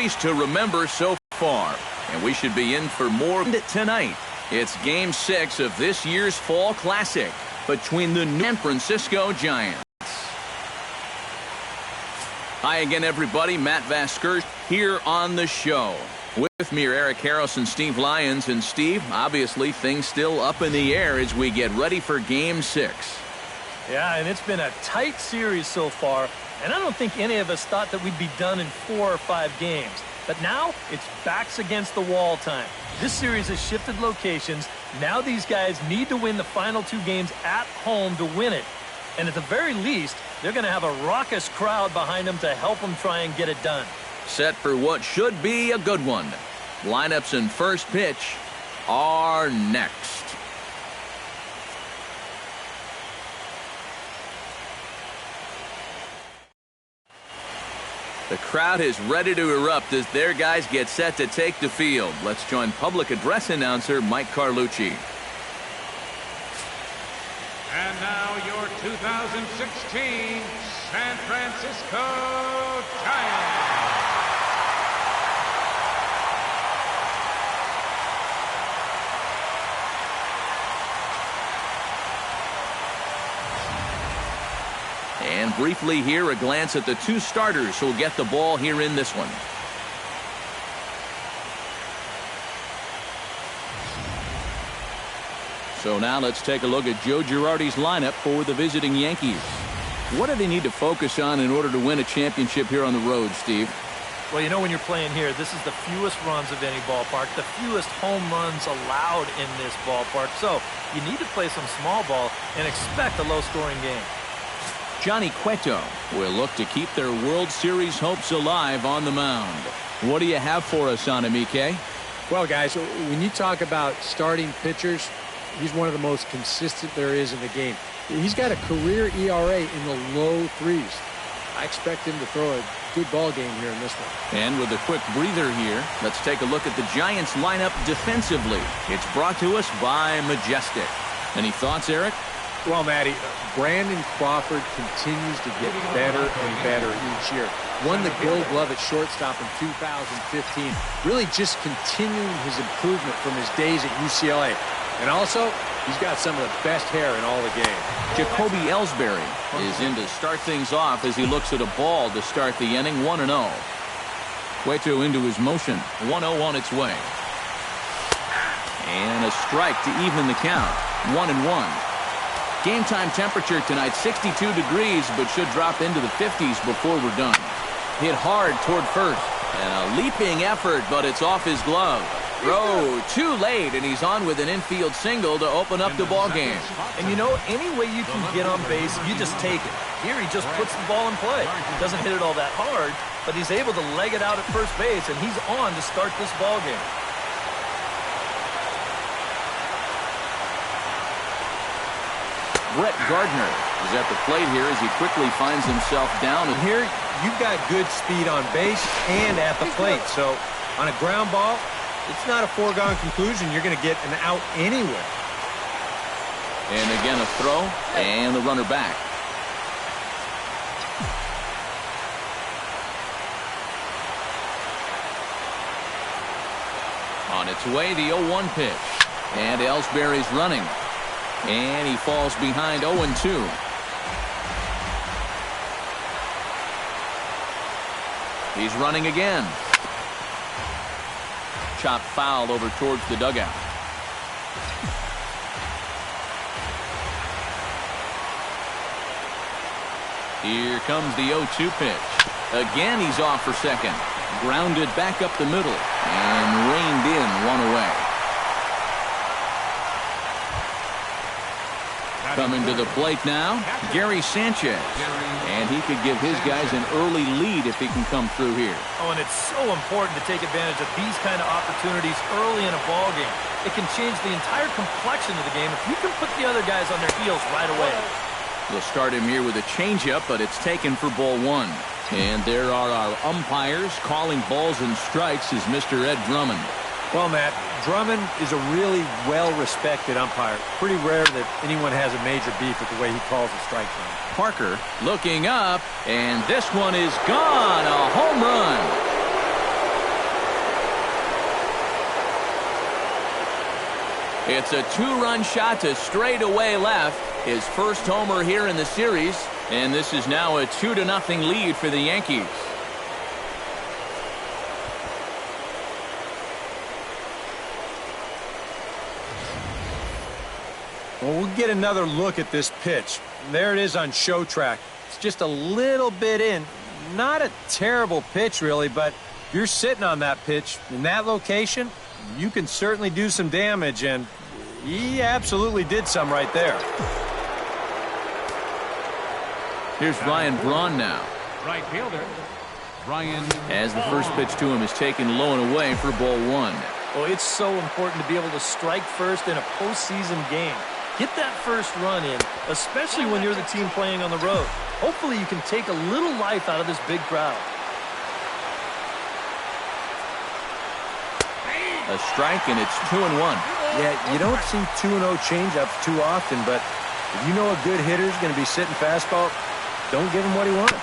to remember so far, and we should be in for more tonight. It's Game 6 of this year's Fall Classic between the San Francisco Giants. Hi again, everybody. Matt Vasquez here on the show. With me are Eric Harris and Steve Lyons. And Steve, obviously things still up in the air as we get ready for Game 6. Yeah, and it's been a tight series so far, and I don't think any of us thought that we'd be done in 4 or 5 games. But now it's backs against the wall time. This series has shifted locations. Now these guys need to win the final 2 games at home to win it. And at the very least, they're going to have a raucous crowd behind them to help them try and get it done. Set for what should be a good one. Lineups and first pitch are next. The crowd is ready to erupt as their guys get set to take the field. Let's join public address announcer Mike Carlucci. And now your 2016 San Francisco Giants. And briefly here, a glance at the 2 starters who'll get the ball here in this one. So now let's take a look at Joe Girardi's lineup for the visiting Yankees. What do they need to focus on in order to win a championship here on the road, Steve? Well, you know, when you're playing here, this is the fewest runs of any ballpark, the fewest home runs allowed in this ballpark. So you need to play some small ball and expect a low-scoring game. Johnny Cueto will look to keep their World Series hopes alive on the mound. What do you have for us on him, EK? Well, guys, when you talk about starting pitchers, he's one of the most consistent there is in the game. He's got a career ERA in the low 3s. I expect him to throw a good ball game here in this one. And with a quick breather here, let's take a look at the Giants lineup defensively. It's brought to us by Majestic. Any thoughts, Eric? Well, Matty, Brandon Crawford continues to get better and better each year. Won the Gold Glove at shortstop in 2015. Really just continuing his improvement from his days at UCLA. And also, he's got some of the best hair in all the game. Jacoby Ellsbury is in to start things off as he looks at a ball to start the inning, 1-0. Cueto into his motion, 1-0 on its way. And a strike to even the count, 1-1. Game time temperature tonight, 62 degrees, but should drop into the 50s before we're done. Hit hard toward first, and a leaping effort, but it's off his glove. Throw too late, and he's on with an infield single to open up the ball game. And you know, any way you can get on base, you just take it. Here he just puts the ball in play. Doesn't hit it all that hard, but he's able to leg it out at first base, and he's on to start this ball game. Brett Gardner is at the plate here as he quickly finds himself down. And here, you've got good speed on base and at the plate. So on a ground ball, it's not a foregone conclusion. You're going to get an out anyway. And again a throw and the runner back. On its way, the 0-1 pitch. And Ellsbury's running. And he falls behind 0-2. He's running again. Chopped foul over towards the dugout. Here comes the 0-2 pitch. Again, he's off for second. Grounded back up the middle and reined in, one away. Coming to the plate now, Gary Sanchez. And he could give his guys an early lead if he can come through here. Oh, and it's so important to take advantage of these kind of opportunities early in a ball game. It can change the entire complexion of the game if you can put the other guys on their heels right away. We'll start him here with a changeup, but it's taken for ball 1. And there are our umpires calling balls and strikes is Mr. Ed Drummond. Well, Matt, Drummond is a really well-respected umpire. Pretty rare that anyone has a major beef with the way he calls a strike zone. Parker looking up, and this one is gone. A home run. It's a two-run shot to straightaway left. His first homer here in the series. And this is now a 2-0 lead for the Yankees. Well, we'll get another look at this pitch. There it is on show track. It's just a little bit in. Not a terrible pitch, really, but if you're sitting on that pitch in that location, you can certainly do some damage, and he absolutely did some right there. Here's Ryan Braun now. Right fielder, Ryan. As the first pitch to him is taken low and away for ball one. Oh, it's so important to be able to strike first in a postseason game. Get that first run in, especially when you're the team playing on the road. Hopefully you can take a little life out of this big crowd. A strike, and it's 2-1. Yeah, you don't see 2-0 changeups too often, but if you know a good hitter's going to be sitting fastball, don't give him what he wants.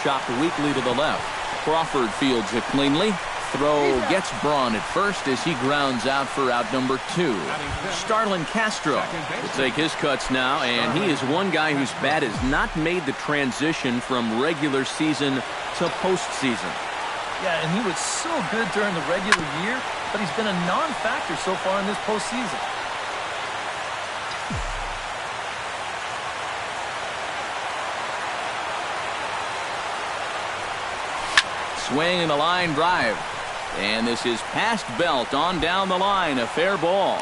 Chopped weakly to the left. Crawford fields it cleanly. Throw gets Braun at first as he grounds out for out number 2. Starlin Castro will take his cuts now, and he is one guy whose bat has not made the transition from regular season to postseason. Yeah, and he was so good during the regular year, but he's been a non-factor so far in this postseason. Swing and a line drive. And this is past Belt on down the line, a fair ball.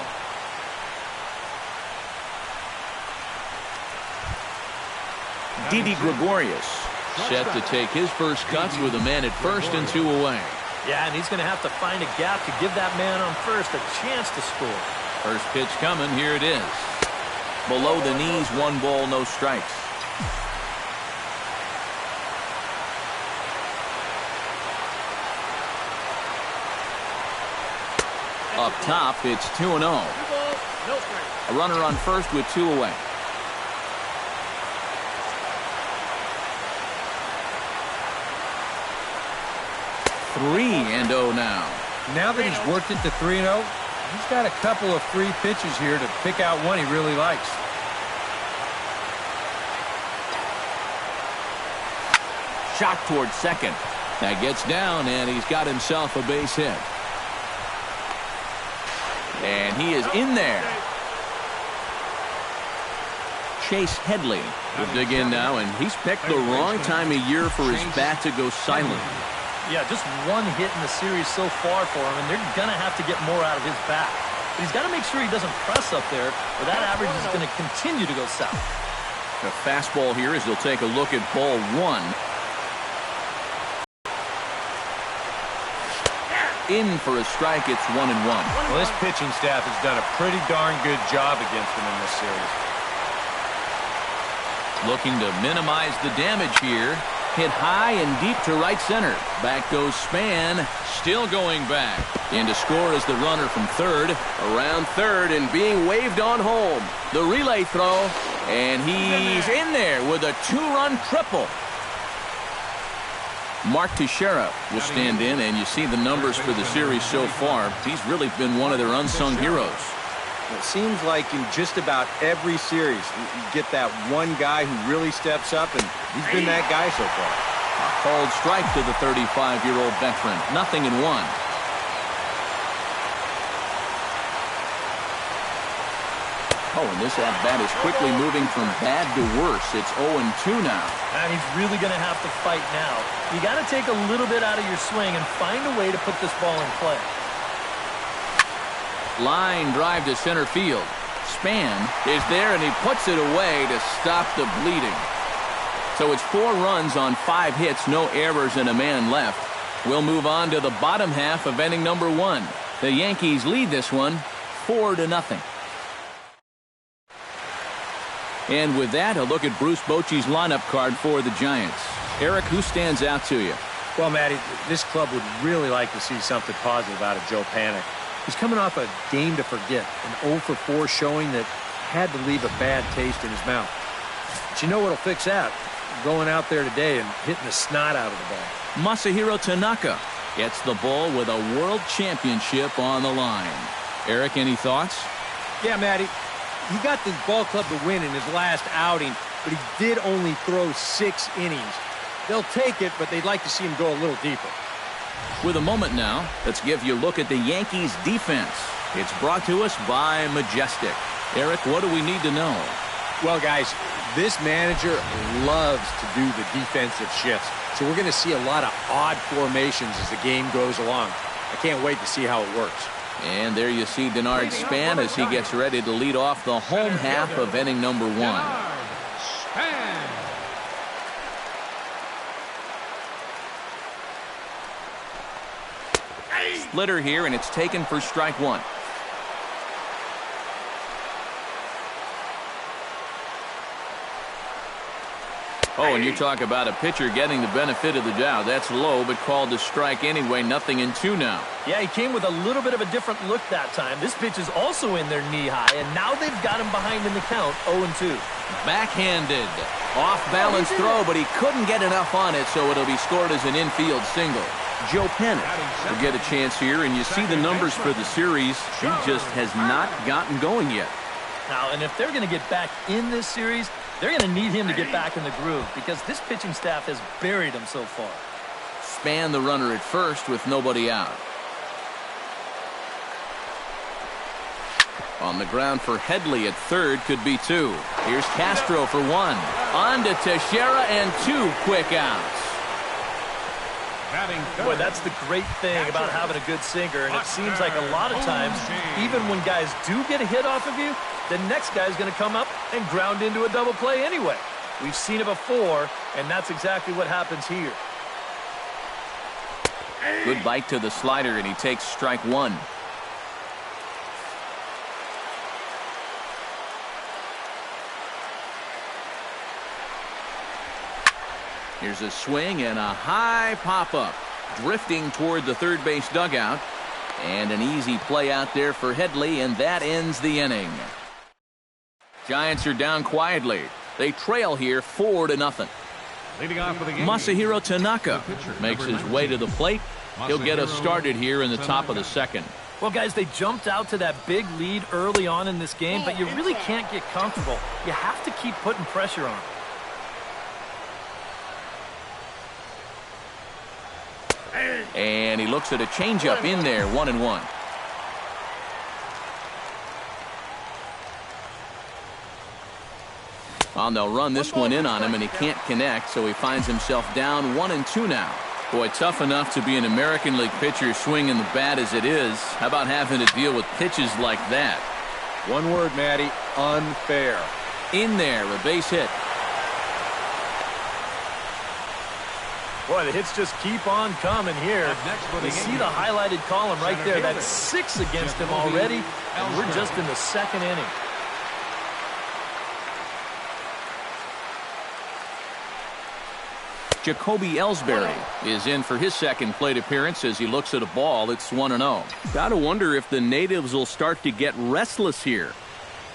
Didi Gregorius set to take his first cuts with a man at first and 2 away. Yeah, and he's going to have to find a gap to give that man on first a chance to score. First pitch coming, here it is. Below the knees, 1 ball, no strikes. Up top, it's 2-0. A runner on first with 2 away. Three and 0 now. Now that he's worked it to 3-0, he's got a couple of free pitches here to pick out one he really likes. Shot towards second. That gets down, and he's got himself a base hit. And he is in there. Chase Headley will dig in now, and he's picked the wrong time of year for his bat to go silent. Yeah, just 1 hit in the series so far for him, and they're going to have to get more out of his bat. But he's got to make sure he doesn't press up there, or that average is going to continue to go south. The fastball here as they'll take a look at ball 1. In for a strike, it's 1-1. Well, this pitching staff has done a pretty darn good job against him in this series. Looking to minimize the damage here. Hit high and deep to right center. Back goes Span. Still going back. In to score is the runner from third. Around third and being waved on home. The relay throw. And he's in there with a 2-run triple. Mark Teixeira will stand in, and you see the numbers for the series so far. He's really been one of their unsung heroes. It seems like in just about every series, you get that one guy who really steps up, and he's been that guy so far. A called strike to the 35-year-old veteran. 0-1. Oh, and this at-bat is quickly moving from bad to worse. It's 0-2 now. And he's really going to have to fight now. You got to take a little bit out of your swing and find a way to put this ball in play. Line drive to center field. Span is there, and he puts it away to stop the bleeding. So it's 4 runs on 5 hits, no errors, and a man left. We'll move on to the bottom half of inning number 1. The Yankees lead this one 4-0. And with that, a look at Bruce Bochy's lineup card for the Giants. Eric, who stands out to you? Well, Matty, this club would really like to see something positive out of Joe Panik. He's coming off a game to forget, an 0-for-4 showing that had to leave a bad taste in his mouth. But you know what'll fix that? Going out there today and hitting the snot out of the ball. Masahiro Tanaka gets the ball with a world championship on the line. Eric, any thoughts? Yeah, Matty, he got this ball club to win in his last outing, but he did only throw 6 innings. They'll take it, but they'd like to see him go a little deeper. With a moment now, let's give you a look at the Yankees' defense. It's brought to us by Majestic. Eric, what do we need to know? Well, guys, this manager loves to do the defensive shifts, so we're going to see a lot of odd formations as the game goes along. I can't wait to see how it works. And there you see Denard Span as he gets ready to lead off the home half of inning number 1. Splitter here, and it's taken for strike 1. Oh, and you talk about a pitcher getting the benefit of the doubt. That's low, but called to strike anyway. Nothing in 2 now. Yeah, he came with a little bit of a different look that time. This pitch is also in their knee high, and now they've got him behind in the count, 0-2. Backhanded. Off-balance throw, but he couldn't get enough on it, so it'll be scored as an infield single. Joe Pennant will get a chance here, and you see the numbers for the series. He just has not gotten going yet. Now, and if they're going to get back in this series, they're going to need him to get back in the groove because this pitching staff has buried him so far. Span the runner at first with nobody out. On the ground for Headley at third, could be 2. Here's Castro for 1. On to Teixeira and 2 quick outs. Boy, that's the great thing about having a good sinker, and it seems like a lot of times, even when guys do get a hit off of you, the next guy's going to come up and ground into a double play anyway. We've seen it before, and that's exactly what happens here. Good bite to the slider, and he takes strike 1. Here's a swing and a high pop-up. Drifting toward the third base dugout. And an easy play out there for Headley, and that ends the inning. Giants are down quietly. They trail here 4-0. Leading off for the game, Masahiro Tanaka makes his way to the plate. He'll get us started here in the top of the second. Well, guys, they jumped out to that big lead early on in this game, but you really can't get comfortable. You have to keep putting pressure on. And he looks at a changeup in there, 1-1. Well, they'll run this one in on him, and he can't connect, so he finds himself down 1-2 now. Boy, tough enough to be an American League pitcher swinging the bat as it is. How about having to deal with pitches like that? One word, Matty, unfair. In there, a base hit. Boy, the hits just keep on coming here. You see the highlighted column right there. That's 6 against him already, and we're just in the second inning. Jacoby Ellsbury is in for his second plate appearance as he looks at a ball. It's 1-0. Gotta wonder if the natives will start to get restless here.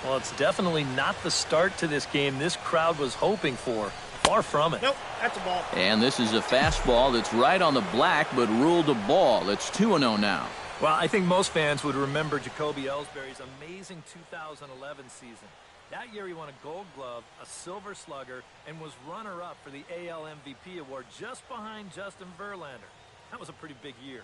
Well, it's definitely not the start to this game this crowd was hoping for. Far from it. Nope, that's a ball. And this is a fastball that's right on the black, but ruled a ball. It's 2-0 now. Well, I think most fans would remember Jacoby Ellsbury's amazing 2011 season. That year he won a Gold Glove, a Silver Slugger, and was runner-up for the AL MVP award just behind Justin Verlander. That was a pretty big year.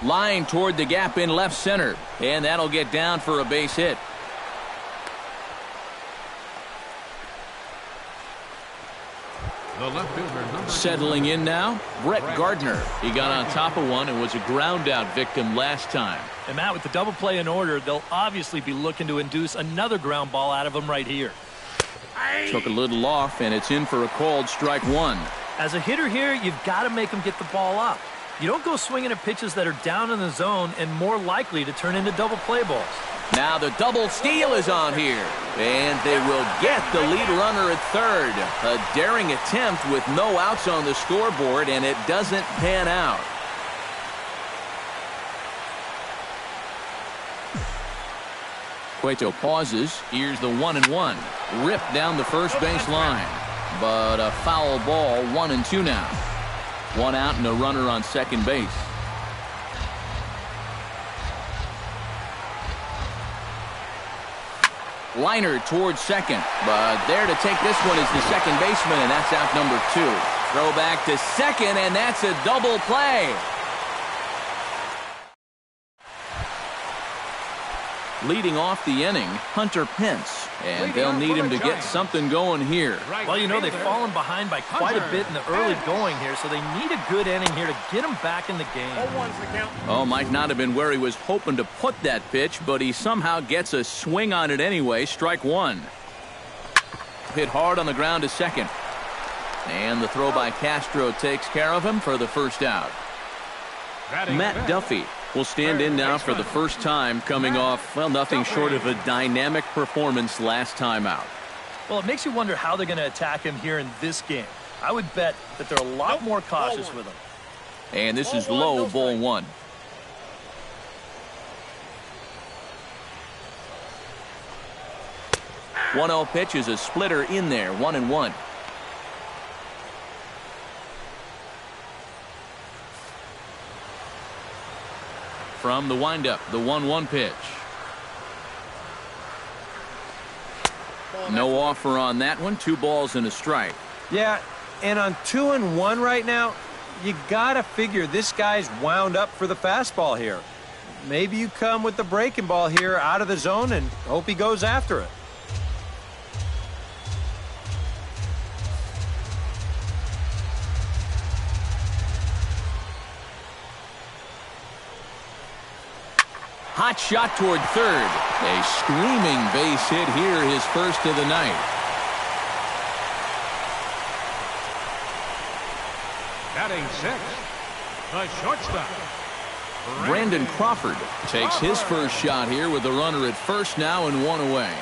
Line toward the gap in left center, and that'll get down for a base hit. The left fielder, number Settling in now, Brett Gardner. He got on top of one and was a ground out victim last time. And Matt, with the double play in order, they'll obviously be looking to induce another ground ball out of him right here. Took a little off, and it's in for a called strike 1. As a hitter here, you've got to make him get the ball up. You don't go swinging at pitches that are down in the zone and more likely to turn into double play balls. Now the double steal is on here. And they will get the lead runner at third. A daring attempt with no outs on the scoreboard, and it doesn't pan out. Cueto pauses. Here's the 1-1. Ripped down the first base line. But a foul ball, 1-2 now. One out and a runner on second base. Liner towards second, but there to take this one is the second baseman, and that's out number 2. Throw back to second, and that's a double play. Leading off the inning, Hunter Pence, and they'll need him to get something going here. Well, you know, they've fallen behind by quite a bit in the early going here, so they need a good inning here to get them back in the game. Oh, might not have been where he was hoping to put that pitch, but he somehow gets a swing on it anyway. Strike one. Hit hard on the ground to second. And the throw by Castro takes care of him for the first out. Matt Duffy will stand in now for the first time, coming off, well, nothing short of a dynamic performance last time out. Well, it makes you wonder how they're going to attack him here in this game. I would bet that they're a lot more cautious with him. And this is low, ball one. One 1-0 pitch is a splitter in there, 1-1. From the windup, the 1-1 pitch. No offer on that one. 2 balls and a strike. Yeah, and on 2-1 right now, you gotta figure this guy's wound up for the fastball here. Maybe you come with the breaking ball here out of the zone and hope he goes after it. Hot shot toward third. A screaming base hit here, his first of the night. Batting sixth, the shortstop, Brandon Crawford takes his first shot here with the runner at first now and 1 away.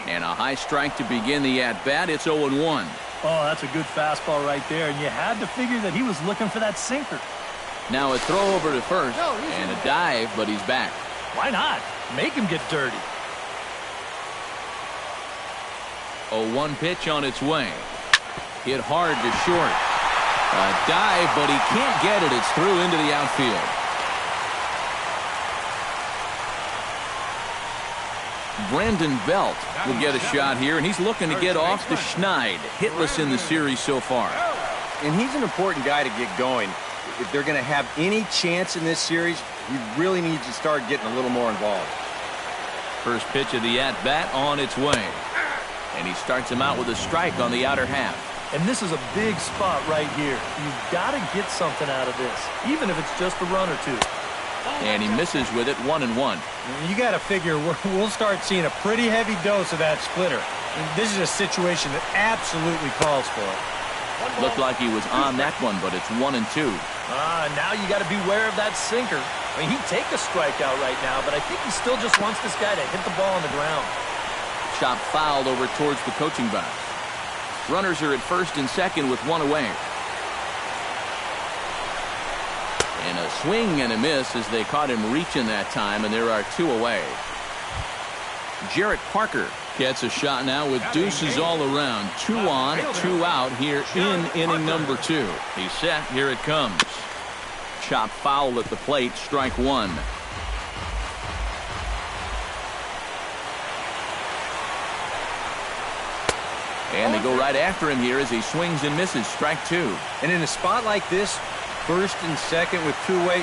And a high strike to begin the at-bat. It's 0-1. Oh, that's a good fastball right there, and you had to figure that he was looking for that sinker. Now a throw over to first and a dive, but he's back. Why not? Make him get dirty. 0-1 pitch on its way. Hit hard to short. A dive, but he can't get it. It's through into the outfield. Brandon Belt will get a shot here, and he's looking to get off the Schneid. Hitless in the series so far. And he's an important guy to get going. If they're going to have any chance in this series, he really needs to start getting a little more involved. First pitch of the at-bat on its way. And he starts him out with a strike on the outer half. And this is a big spot right here. You've got to get something out of this, even if it's just a run or two. And he misses with it, 1-1. You got to figure we'll start seeing a pretty heavy dose of that splitter. This is a situation that absolutely calls for it. Looked like he was on that one, but it's 1-2. Now you got to beware of that sinker. I mean, he'd take a strikeout right now, but I think he still just wants this guy to hit the ball on the ground. Chop fouled over towards the coaching box. Runners are at first and second with 1 away. And a swing and a miss as they caught him reaching that time, and there are 2 away. Jarrett Parker gets a shot now with deuces all around. 2 on, 2 out here in inning number 2. He's set. Here it comes. Chop foul at the plate. Strike 1. And they go right after him here as he swings and misses. Strike 2. And in a spot like this, first and second with 2 away,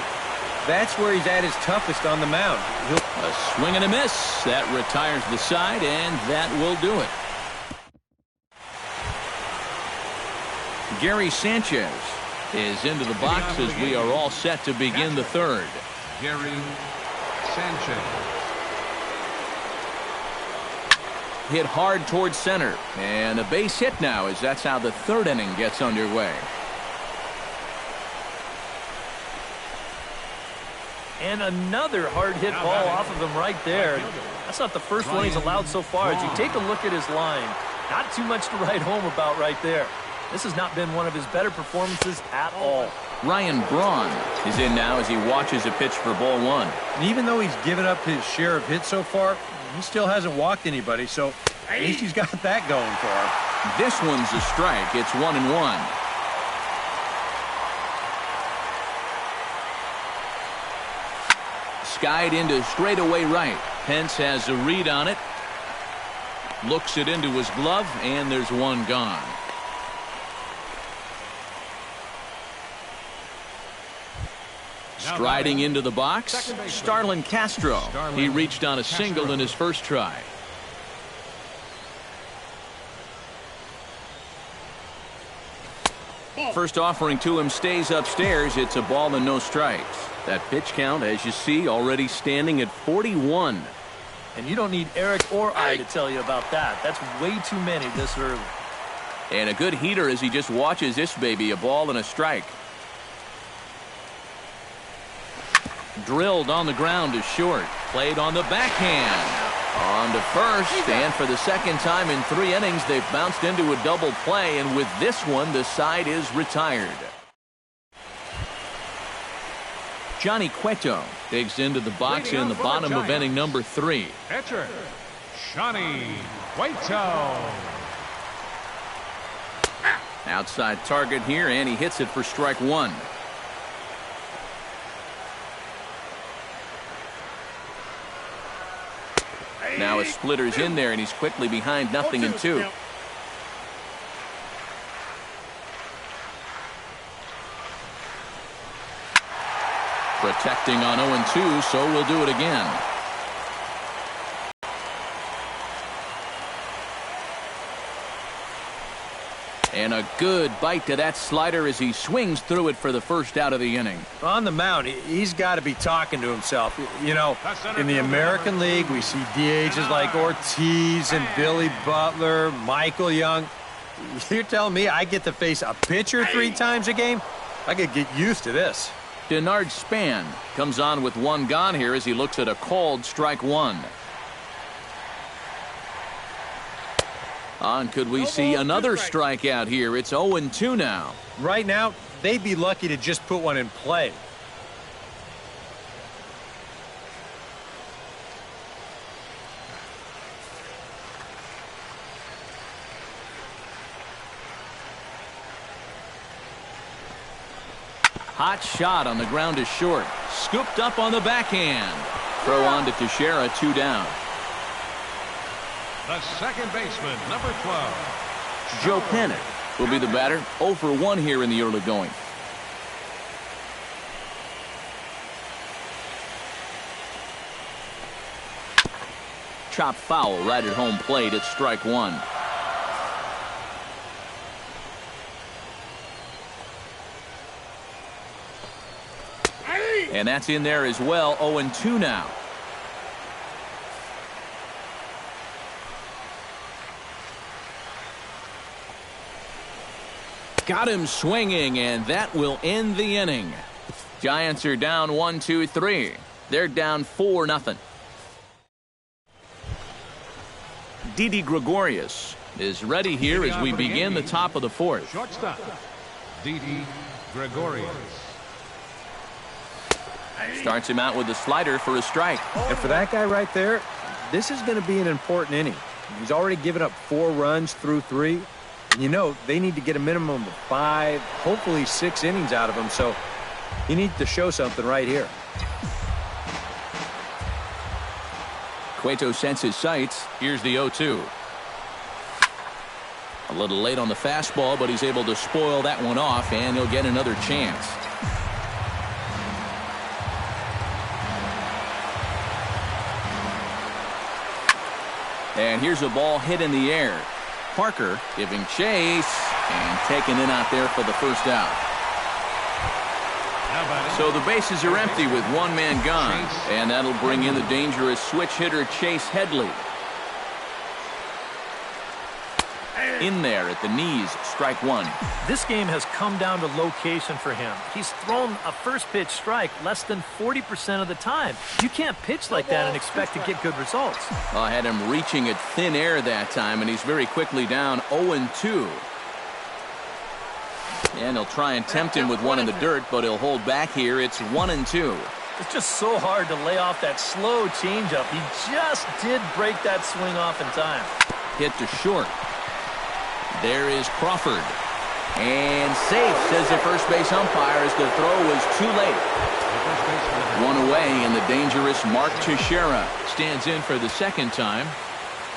that's where he's at his toughest on the mound. A swing and a miss. That retires the side, and that will do it. Gary Sanchez is into the box as we are all set to begin the third. Gary Sanchez. Hit hard towards center, and a base hit now as that's how the third inning gets underway. And another hard-hit ball off of him right there. That's not the first one he's allowed so far. As you take a look at his line, not too much to write home about right there. This has not been one of his better performances at all. Ryan Braun is in now as he watches a pitch for ball one. And even though he's given up his share of hits so far, he still hasn't walked anybody, so at least he's got that going for him. This one's a strike. It's 1-1. Skied into straightaway right. Pence has a read on it. Looks it into his glove, and there's one gone. Striding into the box, Starlin Castro. He reached on a single in his first try. First offering to him stays upstairs. It's a ball and no strikes. That pitch count, as you see, already standing at 41. And you don't need Eric or I to tell you about that. That's way too many this early. And a good heater as he just watches this baby, a ball and a strike. Drilled on the ground to short. Played on the backhand. On to first, and for the second time in 3 innings, they've bounced into a double play, and with this one, the side is retired. Johnny Cueto digs into the box in the bottom of inning number 3. Pitcher, Johnny Cueto. Outside target here, and he hits it for strike one. Now a splitter's in there, and he's quickly behind 0-2. Protecting on 0-2, so we'll do it again. And a good bite to that slider as he swings through it for the first out of the inning. On the mound, he's got to be talking to himself. You know, in the American League, we see DHs like Ortiz and Billy Butler, Michael Young. You're telling me I get to face a pitcher 3 times a game? I could get used to this. Denard Span comes on with one gone here as he looks at a called strike one. On could we see another strikeout here? It's 0-2 now. Right now, they'd be lucky to just put one in play. Hot shot on the ground is short. Scooped up on the backhand. Throw on to Teixeira, 2 down. The second baseman, number 12. Joe Pennant will be the batter. 0 for 1 here in the early going. Chopped foul right at home plate. It's strike one. And that's in there as well. 0-2 now. Got him swinging, and that will end the inning. Giants are down 1-2-3. They're down 4-0. Didi Gregorius is ready here as we begin the top of the 4th. Shortstop, Didi Gregorius. Starts him out with a slider for a strike. And for that guy right there, this is going to be an important inning. He's already given up 4 runs through 3. And you know, they need to get a minimum of 5, hopefully 6 innings out of him. So he needs to show something right here. Cueto sets his sights. Here's the 0-2. A little late on the fastball, but he's able to spoil that one off, and he'll get another chance. And here's a ball hit in the air. Parker giving chase and taking it out there for the first out. So the bases are empty with 1 man gone, and that'll bring in the dangerous switch hitter Chase Headley. In there at the knees, strike one. This game has come down to location for him. He's thrown a first pitch strike less than 40% of the time. You can't pitch like that and expect to get good results. I had him reaching at thin air that time, and he's very quickly down 0-2. And he'll try and tempt him with one in the dirt, but he'll hold back here. It's 1-2. It's just so hard to lay off that slow changeup. He just did break that swing off in time. Hit to short. There is Crawford. And safe, says the first base umpire, as the throw was too late. One away, and the dangerous Mark Teixeira stands in for the second time.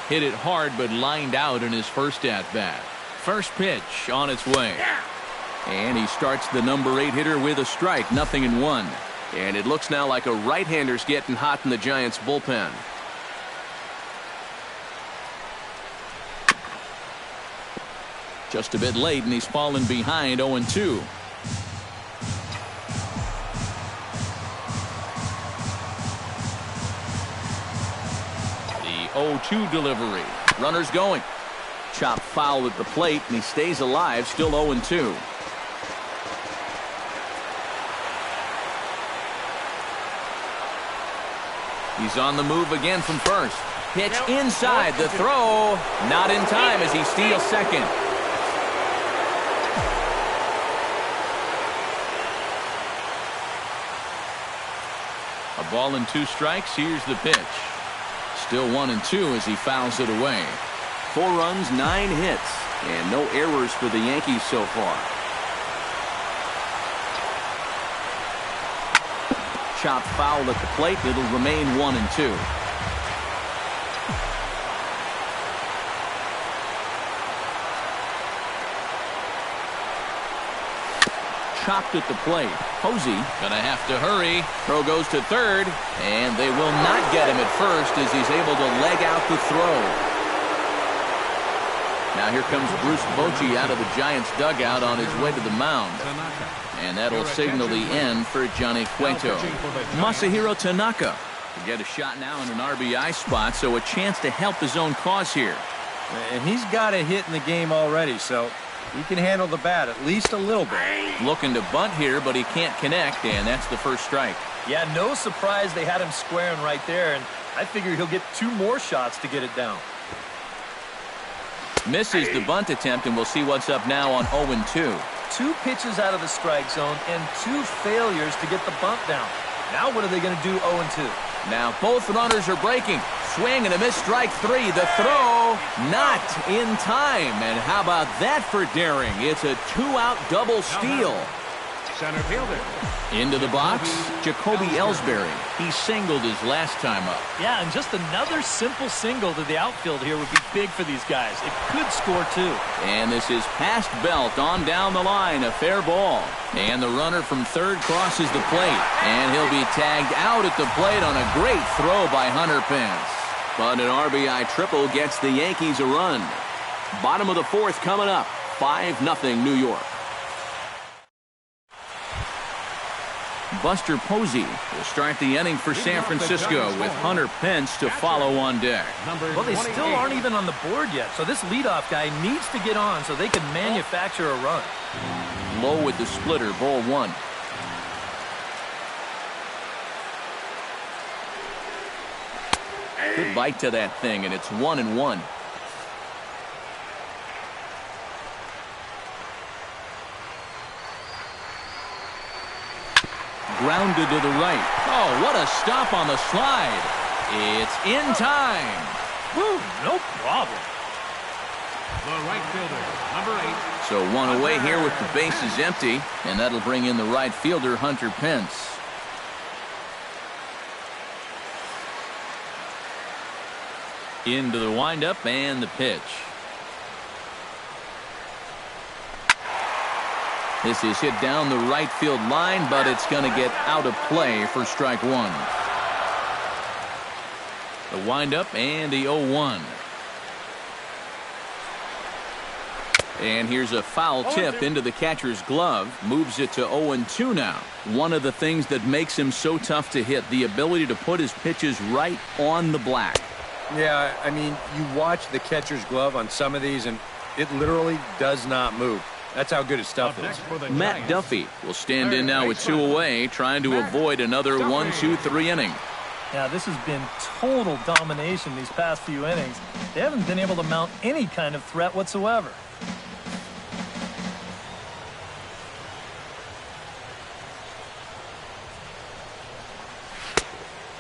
Hit it hard, but lined out in his first at-bat. First pitch on its way. And he starts the number 8 hitter with a strike, 0-1. And it looks now like a right-hander's getting hot in the Giants' bullpen. Just a bit late, and he's fallen behind 0-2. The 0-2 delivery. Runner's going. Chop foul at the plate, and he stays alive, still 0-2. He's on the move again from first. Pitch inside. The throw not in time as he steals second. A ball and 2 strikes. Here's the pitch. Still 1-2 as he fouls it away. 4 runs, 9 hits, and no errors for the Yankees so far. Chopped foul at the plate. It'll remain 1-2. Chopped at the plate. Posey gonna have to hurry. Throw goes to third, and they will not get him at first as he's able to leg out the throw. Now here comes Bruce Bochy out of the Giants dugout on his way to the mound. And that'll signal the end for Johnny Cueto. Masahiro Tanaka to get a shot now in an RBI spot, so a chance to help his own cause here. And he's got a hit in the game already, so he can handle the bat at least a little bit. Looking to bunt here, but he can't connect, and that's the first strike. Yeah, no surprise they had him squaring right there, and I figure he'll get 2 more shots to get it down. Misses the bunt attempt, and we'll see what's up now on 0-2. 2 pitches out of the strike zone and 2 failures to get the bunt down. Now what are they going to do 0-2? Now both runners are breaking. Swing and a miss, strike 3. The throw not in time. And how about that for daring? It's a 2-out double steal. Center fielder. Into the box, Jacoby Ellsbury. He singled his last time up. Yeah, and just another simple single to the outfield here would be big for these guys. It could score 2. And this is past Belt on down the line, a fair ball. And the runner from third crosses the plate. And he'll be tagged out at the plate on a great throw by Hunter Pence. But an RBI triple gets the Yankees a run. Bottom of the 4th coming up. 5-0 New York. Buster Posey will start the inning for San Francisco with Hunter Pence to follow on deck. Well, they still aren't even on the board yet, so this leadoff guy needs to get on so they can manufacture a run. Low with the splitter, ball 1. Good bite to that thing, and it's 1-1. Grounded to the right. Oh, what a stop on the slide. It's in time. Woo, no problem. The right fielder, number 8. So 1 away here with the bases empty, and that'll bring in the right fielder, Hunter Pence. Into the windup and the pitch. This is hit down the right field line, but it's going to get out of play for strike 1. The windup and the 0-1. And here's a foul tip into the catcher's glove. Moves it to 0-2 now. One of the things that makes him so tough to hit, the ability to put his pitches right on the black. Yeah, I mean, you watch the catcher's glove on some of these, and It literally does not move. That's how good his stuff Up is. next for the Matt Giants. Duffy will stand in now with 2 away, trying to avoid another 1-2-3 inning. Yeah, this has been total domination these past few innings. They haven't been able to mount any kind of threat whatsoever.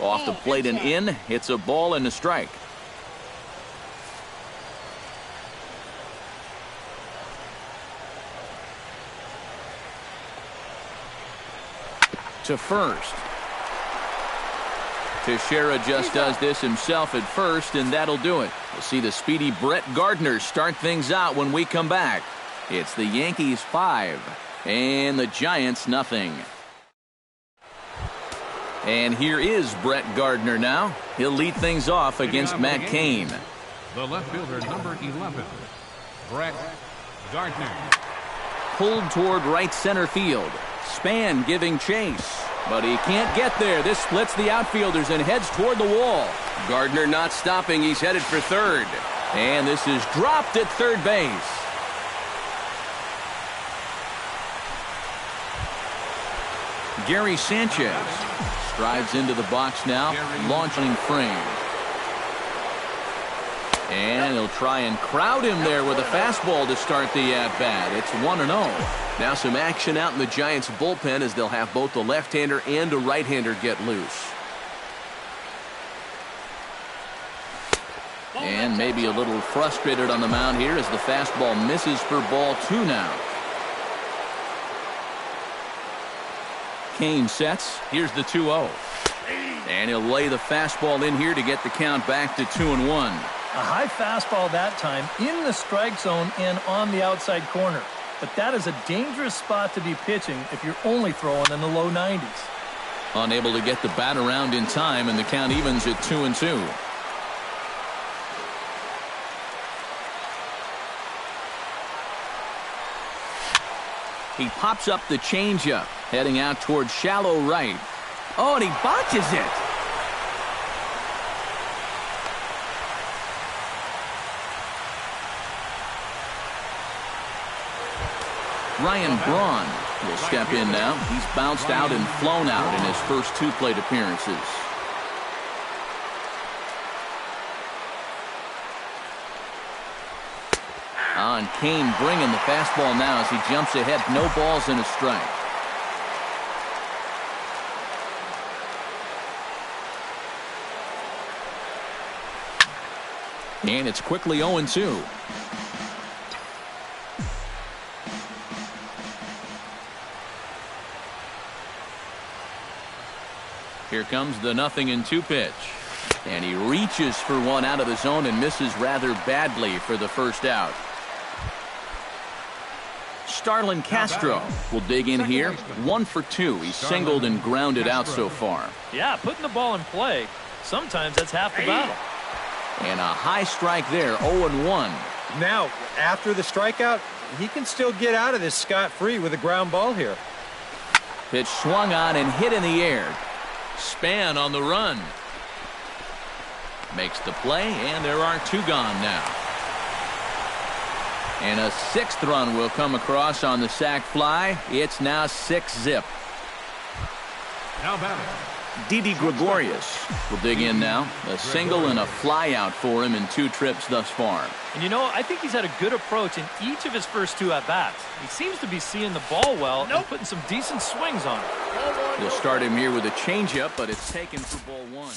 Off the plate and in. It's a ball and a strike. To first. Teixeira just does this himself at first, and that'll do it. We'll see the speedy Brett Gardner start things out when we come back. It's the Yankees 5 and the Giants nothing. And here is Brett Gardner now. He'll lead things off against Matt Cain. The left fielder, number 11, Brett Gardner. Pulled toward right center field. Span giving chase, but he can't get there. This splits the outfielders and heads toward the wall. Gardner not stopping. He's headed for third. And this is dropped at third base. Gary Sanchez strides into the box now, launching frame. And he'll try and crowd him there with a fastball to start the at-bat. It's 1-0. Now some action out in the Giants bullpen as they'll have both the left-hander and a right-hander get loose. And maybe a little frustrated on the mound here as the fastball misses for ball 2 now. Cain sets. Here's the 2-0. And he'll lay the fastball in here to get the count back to 2-1. A high fastball that time in the strike zone and on the outside corner. But that is a dangerous spot to be pitching if you're only throwing in the low 90s. Unable to get the bat around in time, and the count evens at 2-2. He pops up the changeup, heading out towards shallow right. Oh, and he botches it. Ryan Braun will step in now. He's bounced out and flown out in his first 2 plate appearances. And Cain bringing the fastball now as he jumps ahead. No balls and a strike. And it's quickly 0-2. Here comes the 0-2 pitch. And he reaches for one out of the zone and misses rather badly for the first out. Starlin Castro will dig in here. 1 for 2. He's singled and grounded out so far. Yeah, putting the ball in play, sometimes that's half the battle. And a high strike there, 0-1. Now, after the strikeout, he can still get out of this scot-free with a ground ball here. Pitch swung on and hit in the air. Span on the run. Makes the play, and there are 2 gone now. And a 6th run will come across on the sac fly. It's now 6-zip. Now batting, Didi Gregorius will dig in now. A single and a fly out for him in 2 trips thus far. And you know, I think he's had a good approach in each of his first 2 at-bats. He seems to be seeing the ball well and putting some decent swings on it. We'll start him here with a changeup, but it's taken for ball 1.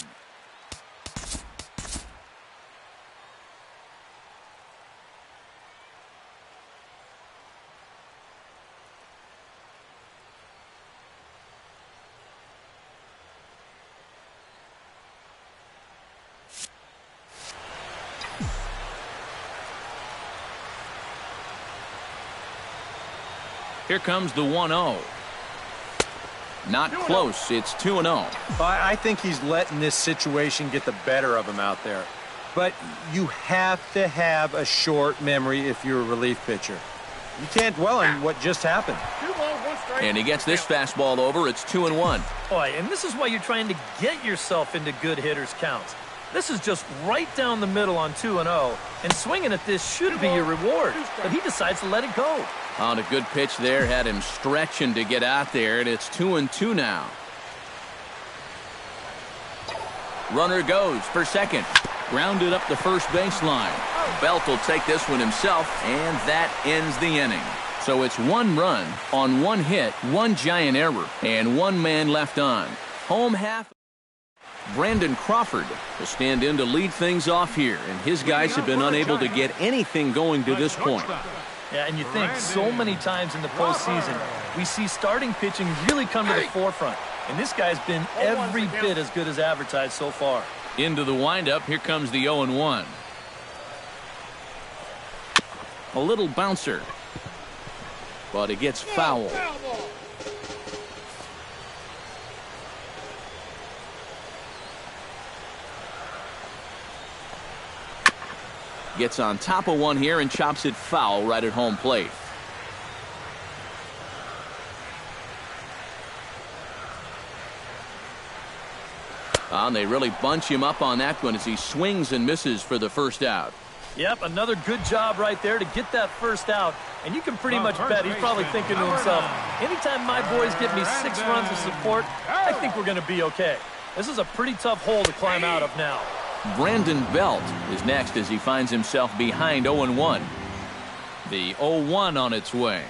Here comes the 1-0. Not close. It's 2-0. I think he's letting this situation get the better of him out there. But you have to have a short memory if you're a relief pitcher. You can't dwell on what just happened. And he gets this fastball over. It's 2-1. Boy, and this is why you're trying to get yourself into good hitters' counts. This is just right down the middle on 2-0, and swinging at this should be your reward, but he decides to let it go. On a good pitch there, had him stretching to get out there, and it's 2-2 now. Runner goes for second. Grounded up the first baseline. Belt will take this one himself, and that ends the inning. So it's 1 run on 1 hit, 1 giant error, and 1 man left on. Home half. Brandon Crawford will stand in to lead things off here, and his guys have been unable to get anything going to this point. Yeah, and you think so many times in the postseason, we see starting pitching really come to the forefront. And this guy's been every bit as good as advertised so far. Into the windup, here comes the 0-1. A little bouncer. But it gets foul. Gets on top of one here and chops it foul right at home plate. And they really bunch him up on that one as he swings and misses for the first out. Yep, another good job right there to get that first out. And you can pretty much bet he's probably thinking to himself, anytime my boys give me 6 runs of support, I think we're going to be okay. This is a pretty tough hole to climb out of now. Brandon Belt is next as he finds himself behind 0-1. The 0-1 on its way.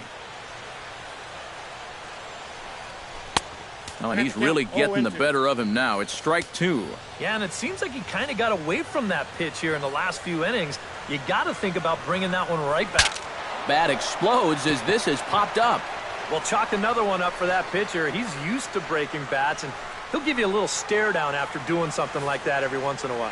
Oh, and he's really getting the better of him now. It's strike 2. Yeah, and it seems like he kind of got away from that pitch here in the last few innings. You got to think about bringing that one right back. Bat explodes as this has popped up. Well, chalk another one up for that pitcher. He's used to breaking bats, and he'll give you a little stare down after doing something like that every once in a while.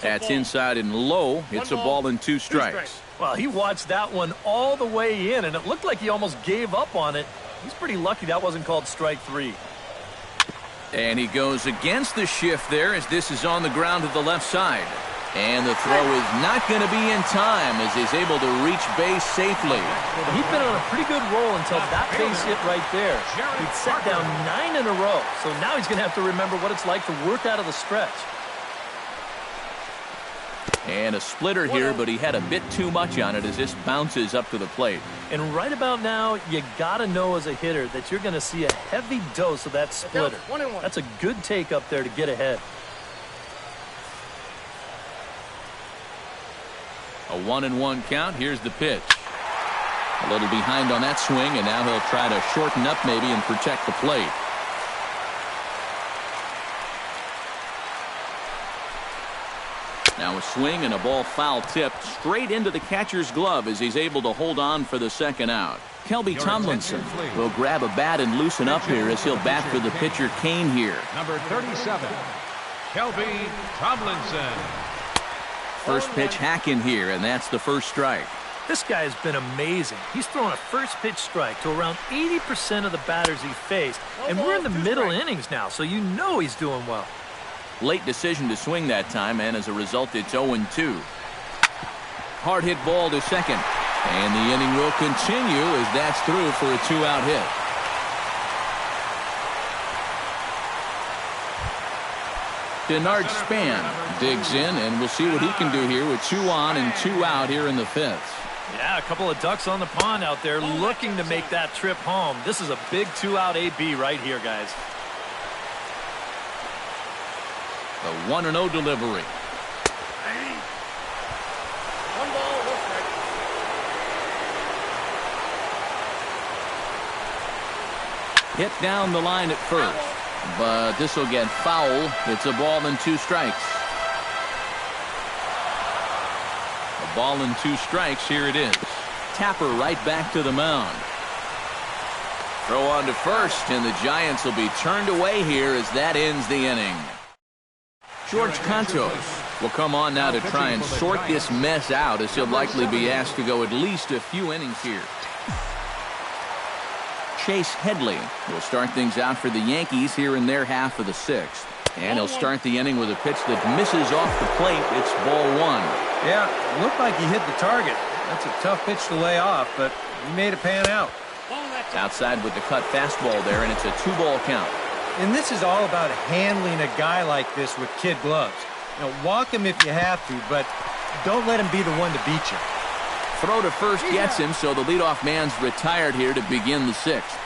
That's inside and low. It's a ball and 2 strikes. Well, he watched that one all the way in, and it looked like he almost gave up on it. He's pretty lucky that wasn't called strike 3. And he goes against the shift there as this is on the ground to the left side. And the throw is not going to be in time as he's able to reach base safely. Well, he'd been on a pretty good roll until that base hit right there. He'd set down 9 in a row, so now he's going to have to remember what it's like to work out of the stretch. And a splitter here, but he had a bit too much on it as this bounces up to the plate. And right about now, you got to know as a hitter that you're going to see a heavy dose of that splitter. That's a good take up there to get ahead. A 1-1 count. Here's the pitch. A little behind on that swing, and now he'll try to shorten up maybe and protect the plate. Now a swing and a ball foul tipped straight into the catcher's glove as he's able to hold on for the second out. Kelby Tomlinson will grab a bat and loosen up here as he'll bat for the pitcher Kane here. Number 37, Kelby Tomlinson. First pitch hack in here, and that's the first strike. This guy has been amazing. He's thrown a first pitch strike to around 80% of the batters he faced, and we're in the middle innings now, so you know he's doing well. Late decision to swing that time, and as a result, it's 0-2. Hard hit ball to second. And the inning will continue as that's through for a 2-out hit. Denard Span digs in, and we'll see what he can do here with 2 on and 2 out here in the 5th. Yeah, a couple of ducks on the pond out there looking to make that trip home. This is a big 2-out AB right here, guys. The 1-0 delivery. One ball, 1 strike. Hit down the line at first, but this will get foul. It's a ball and 2 strikes. A ball and 2 strikes. Here it is. Tapper right back to the mound. Throw on to first, and the Giants will be turned away here as that ends the inning. George Contos will come on now to try and sort this mess out as he'll likely be asked to go at least a few innings here. Chase Headley will start things out for the Yankees here in their half of the 6th. And he'll start the inning with a pitch that misses off the plate. It's ball 1. Yeah, looked like he hit the target. That's a tough pitch to lay off, but he made it pan out. Ball in that Outside with the cut fastball there, and it's a 2-ball count. And this is all about handling a guy like this with kid gloves. Walk him if you have to, but don't let him be the one to beat you. Throw to first gets him, so the leadoff man's retired here to begin the 6th.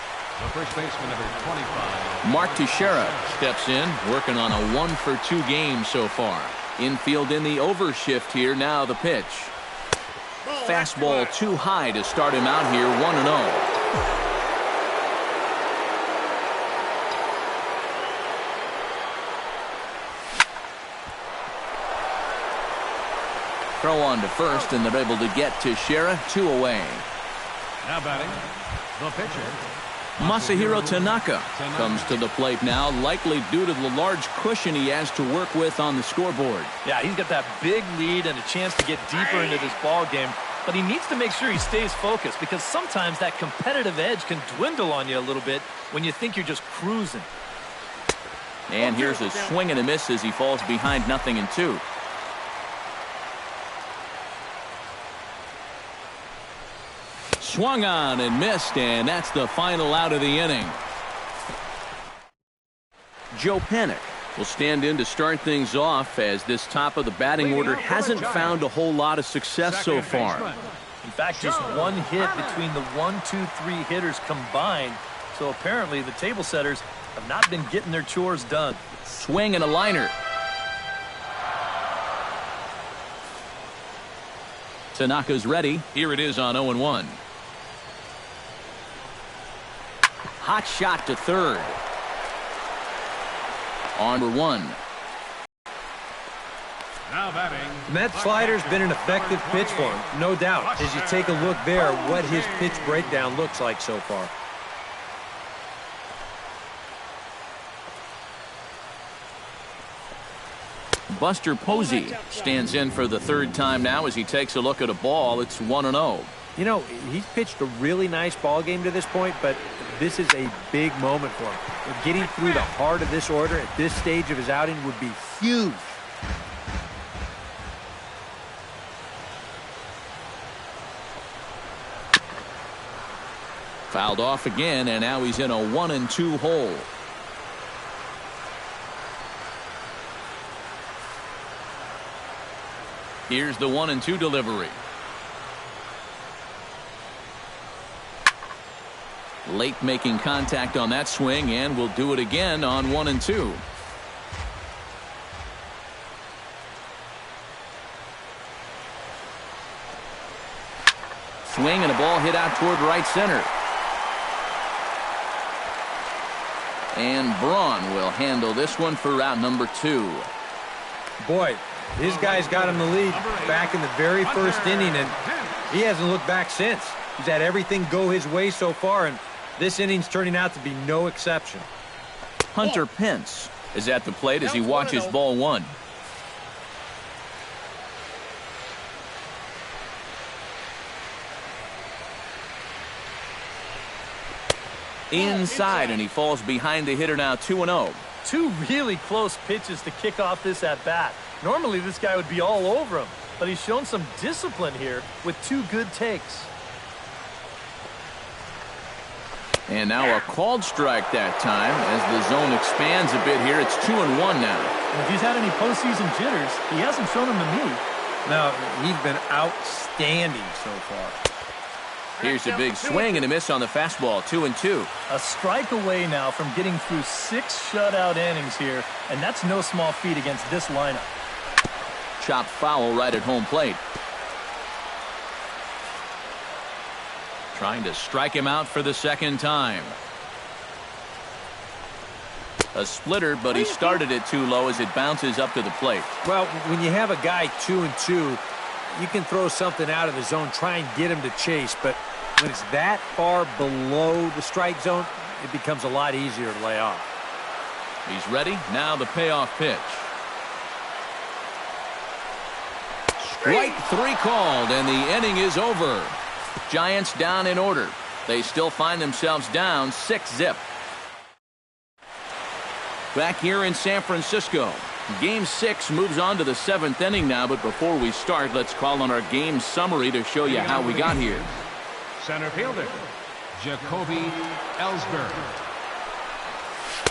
The first baseman, number 25. Mark Teixeira steps in, working on a 1-for-2 game so far. Infield in the overshift here. Now the pitch. Fastball too high to start him out here, 1-0. Throw on to first, and they're able to get Teixeira 2 away. Now batting, the pitcher. Masahiro Tanaka comes to the plate now, likely due to the large cushion he has to work with on the scoreboard. Yeah, he's got that big lead and a chance to get deeper into this ball game, but he needs to make sure he stays focused because sometimes that competitive edge can dwindle on you a little bit when you think you're just cruising. And here's a swing and a miss as he falls behind 0-2. Swung on and missed, and that's the final out of the inning. Joe Panik will stand in to start things off as this top of the batting order hasn't found a whole lot of success so far. In fact, just one hit between the 1, 2, 3 hitters combined. So apparently the table setters have not been getting their chores done. Swing and a liner. Tanaka's ready. Here it is on 0-1. Hot shot to third. On for 1. Now batting. And that slider's been an effective pitch for him, no doubt. As you take a look there, what his pitch breakdown looks like so far. Buster Posey stands in for the 3rd time now as he takes a look at a ball. It's 1-0. You know, he's pitched a really nice ball game to this point, but this is a big moment for him. Getting through the heart of this order at this stage of his outing would be huge. Fouled off again, and now he's in a 1-2 hole. Here's the 1-2 delivery. Late making contact on that swing, and will do it again on 1-2. Swing and a ball hit out toward right center. And Braun will handle this one for route number 2. Boy, his guy's got him the lead back in the very first inning, and he hasn't looked back since. He's had everything go his way so far, and this inning's turning out to be no exception. Hunter Pence is at the plate as he watches ball 1. Inside, and he falls behind the hitter now 2-0. 2 really close pitches to kick off this at-bat. Normally this guy would be all over him, but he's shown some discipline here with 2 good takes. And now a called strike that time as the zone expands a bit here. It's 2-1 now. And if he's had any postseason jitters, he hasn't shown them to me. No, he's been outstanding so far. Here's a big swing and a miss on the fastball, 2-2. A strike away now from getting through 6 shutout innings here, and that's no small feat against this lineup. Chopped foul right at home plate. Trying to strike him out for the 2nd time. A splitter, but he started it too low as it bounces up to the plate. Well, when you have a guy 2-2, you can throw something out of the zone, try and get him to chase, but when it's that far below the strike zone, it becomes a lot easier to lay off. He's ready. Now the payoff pitch. Strike 3 called, and the inning is over. Giants down in order. They still find themselves down 6-0. Back here in San Francisco. Game 6 moves on to the 7th inning now, but before we start, let's call on our game summary to show you how we got here. Center fielder, Jacoby Ellsbury.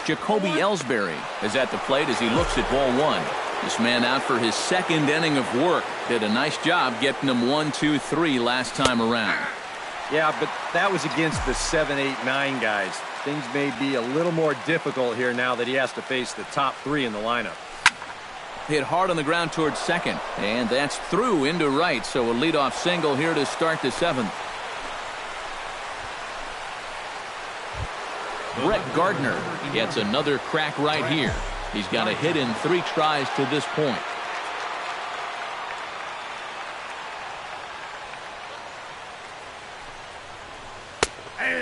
Jacoby Ellsbury is at the plate as he looks at ball one. This man out for his second inning of work. Did a nice job getting them 1, 2, 3 last time around. Yeah, but that was against the 7, 8, 9 guys. Things may be a little more difficult here now that he has to face the top 3 in the lineup. Hit hard on the ground towards second, and that's through into right, so a leadoff single here to start the 7th. Brett Gardner gets another crack right here. He's got a hit in 3 tries to this point.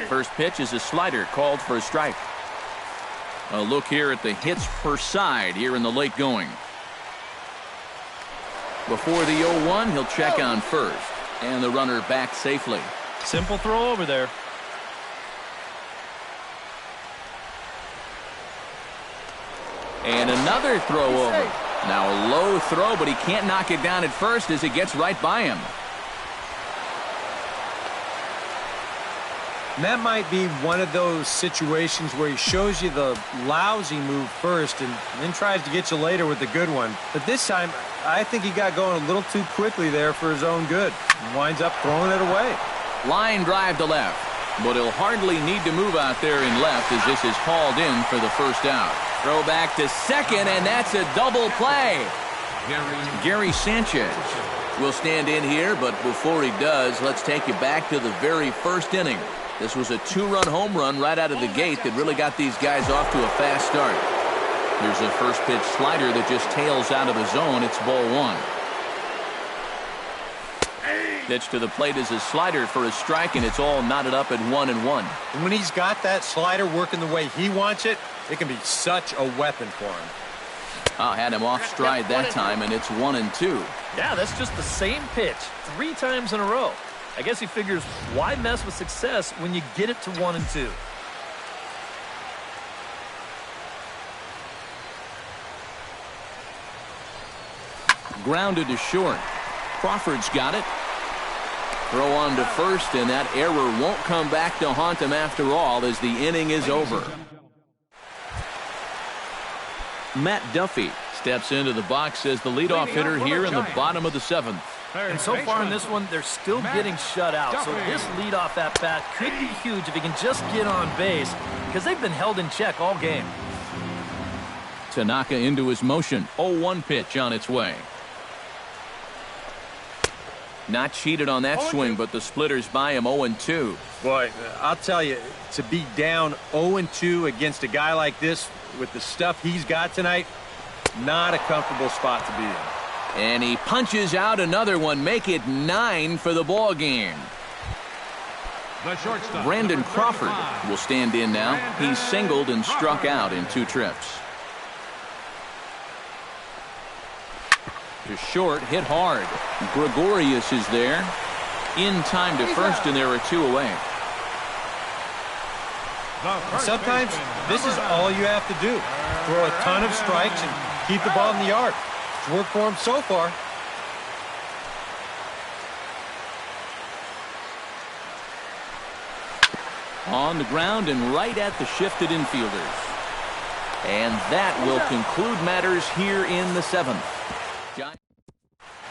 First pitch is a slider called for a strike. A look here at the hits per side here in the late going. Before the 0-1, he'll check on first, and the runner back safely. Simple throw over there. And another throw over. Now a low throw, but he can't knock it down at first as it gets right by him. And that might be one of those situations where he shows you the lousy move first and then tries to get you later with the good one. But this time, I think he got going a little too quickly there for his own good and winds up throwing it away. Line drive to left, but he'll hardly need to move out there in left as this is hauled in for the first out. Throw back to second, and that's a double play. Gary Sanchez will stand in here, but before he does, let's take you back to the very first inning. This was a 2-run home run right out of the gate that really got these guys off to a fast start. Here's a first pitch slider that just tails out of the zone. It's ball 1. Pitch to the plate is a slider for a strike, and it's all knotted up at 1-1. And when he's got that slider working the way he wants it, it can be such a weapon for him. Had him off stride that time, and it's 1-2. Yeah, that's just the same pitch 3 times in a row. I guess he figures, why mess with success when you get it to 1-2? Grounded to short. Crawford's got it. Throw on to first, and that error won't come back to haunt him after all as the inning is over. Matt Duffy steps into the box as the leadoff hitter here in the bottom of the 7th. And so far in this one, they're still getting shut out. So this leadoff at-bat could be huge if he can just get on base, because they've been held in check all game. Tanaka into his motion. 0-1 pitch on its way. Not cheated on that swing, but the splitter's by him 0-2. Boy, I'll tell you, to be down 0-2 against a guy like this with the stuff he's got tonight, not a comfortable spot to be in. And he punches out another one, make it 9 for the ball game. Brandon Crawford will stand in now. He's singled and struck out in 2 trips. To short, hit hard. Gregorius is there. In time to first, and there are 2 away. Sometimes this is all you have to do. Throw a ton of strikes and keep the ball in the yard. It's worked for him so far. On the ground and right at the shifted infielders. And that will conclude matters here in the 7th.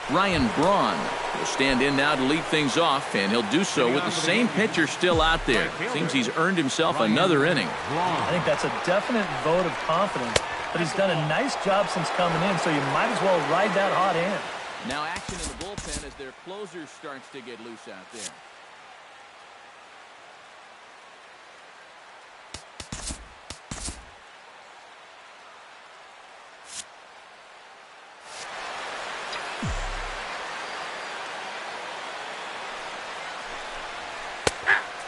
Ryan Braun will stand in now to lead things off, and he'll do so with the same pitcher still out there. Seems he's earned himself another inning. I think that's a definite vote of confidence, but he's done a nice job since coming in, so you might as well ride that hot hand. Now action in the bullpen as their closer starts to get loose out there.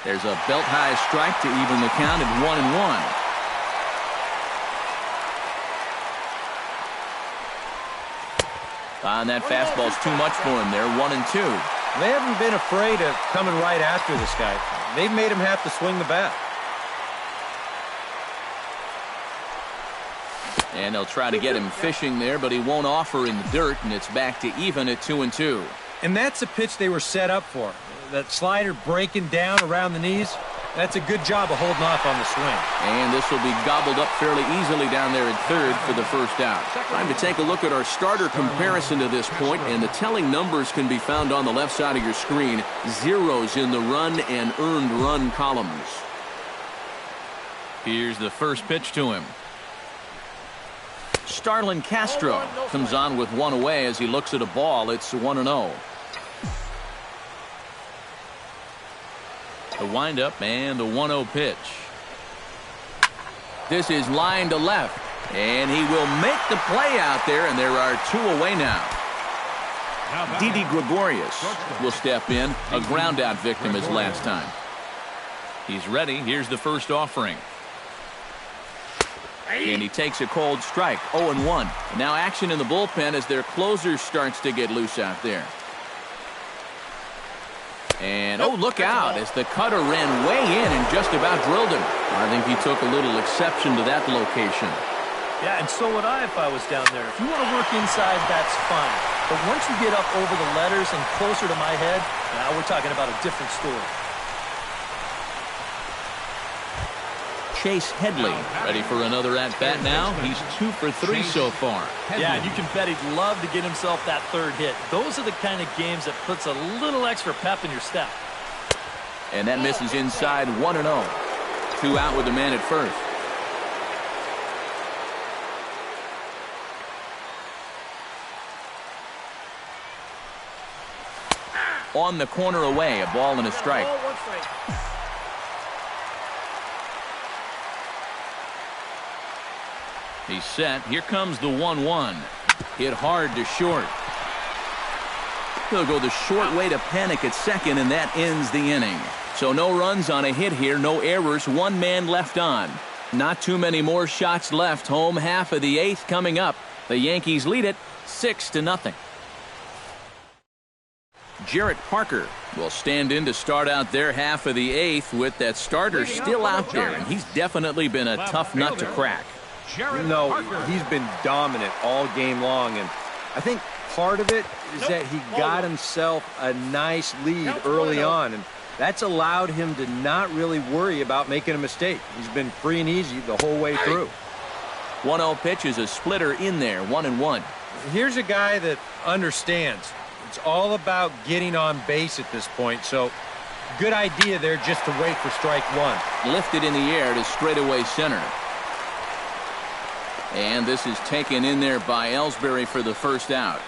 There's a belt-high strike to even the count at 1-1. And that fastball's too much for him there, 1-2. They haven't been afraid of coming right after this guy. They've made him have to swing the bat. And they'll try to get him fishing there, but he won't offer in the dirt, and it's back to even at 2-2. And that's a pitch they were set up for. That slider breaking down around the knees, That's a good job of holding off on the swing. And this will be gobbled up fairly easily down there at third for the first out. Time to take a look at our starter comparison to this point, and the telling numbers can be found on the left side of your screen. Zeros in the run and earned run columns. Here's the first pitch to him. Starlin Castro comes on with one away as he looks at a ball. It's 1-0. The windup and the 1-0 pitch. This is line to left, and he will make the play out there, and there are two away now. Didi Gregorius will step in, a ground-out victim as last time. He's ready. Here's the first offering. And he takes a cold strike, 0-1. Now action in the bullpen as their closer starts to get loose out there. And, oh, look out, as the cutter ran way in and just about drilled him. I think he took a little exception to that location. Yeah, and so would I if I was down there. If you want to work inside, that's fine. But once you get up over the letters and closer to my head, now we're talking about a different story. Chase Headley ready for another at-bat now. He's 2 for 3 so far. Yeah, and you can bet he'd love to get himself that third hit. Those are the kind of games that puts a little extra pep in your step. And that misses inside, 1-0. 2 out with the man at first. On the corner away, a ball and a strike. He's set. Here comes the 1-1. Hit hard to short. He'll go the short way to panic at second, and that ends the inning. So no runs on a hit here, no errors, one man left on. Not too many more shots left. Home half of the 8th coming up. The Yankees lead it 6-0. Jarrett Parker will stand in to start out their half of the 8th with that starter still out there, and he's definitely been a tough nut to crack. No, he's been dominant all game long, and I think part of it is that he got himself a nice lead early on, and that's allowed him to not really worry about making a mistake. He's been free and easy the whole way through. 1-0 pitch is a splitter in there, 1-1. Here's a guy that understands. It's all about getting on base at this point, so good idea there just to wait for strike one. Lifted in the air to straightaway center. And this is taken in there by Ellsbury for the first out.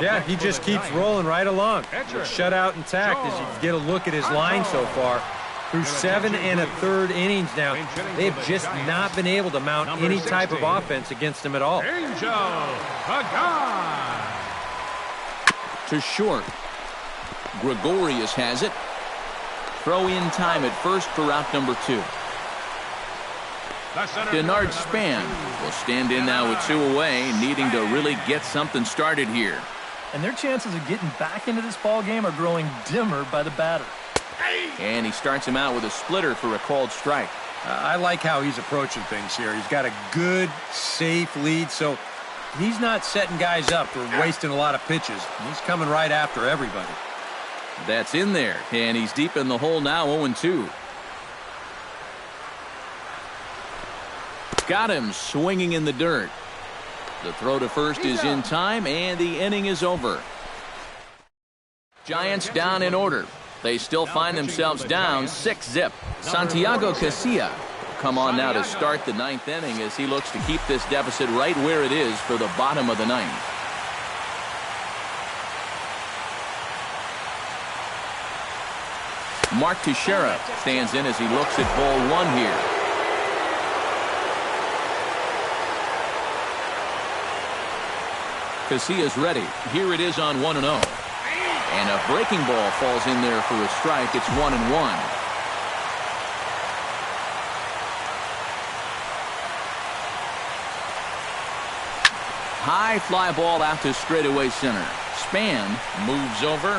Yeah, he just keeps rolling right along. Shut out intact as you get a look at his line so far. Through 7 1/3 innings now, they've just not been able to mount any type of offense against him at all. To short. Gregorius has it. Throw in time at first for out number 2. Denard Span will stand in now with 2 away, needing to really get something started here. And their chances of getting back into this ball game are growing dimmer by the batter. And he starts him out with a splitter for a called strike. I like how he's approaching things here. He's got a good, safe lead, so he's not setting guys up for wasting a lot of pitches. He's coming right after everybody. That's in there, and he's deep in the hole now, 0-2. Got him swinging in the dirt. The throw to first is in time, and the inning is over. Giants down in order. They still find themselves down 6-0. Santiago Casilla will come on now to start the 9th inning as he looks to keep this deficit right where it is for the bottom of the 9th. Mark Teixeira stands in as he looks at ball 1 here. Casilla's ready. Here it is on 1-0. And a breaking ball falls in there for a strike. It's 1-1. High fly ball out to straightaway center. Span moves over.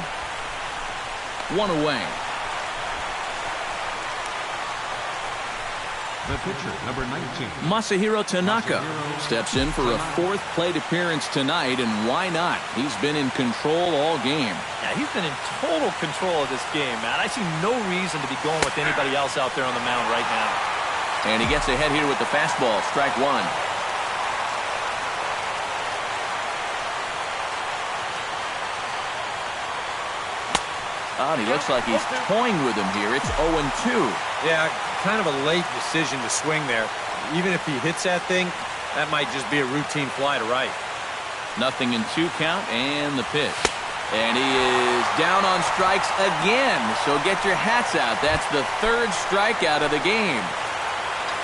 1 away. The pitcher, number 19. Masahiro Tanaka steps in for a 4th plate appearance tonight, and why not? He's been in control all game. Yeah, he's been in total control of this game, man. I see no reason to be going with anybody else out there on the mound right now. And he gets ahead here with the fastball, strike 1. Oh, and he looks like he's toying with him here. It's 0-2. Yeah, kind of a late decision to swing there. Even if he hits that thing, that might just be a routine fly to right. Nothing in 2 count, and the pitch. And he is down on strikes again. So get your hats out. That's the 3rd strikeout of the game.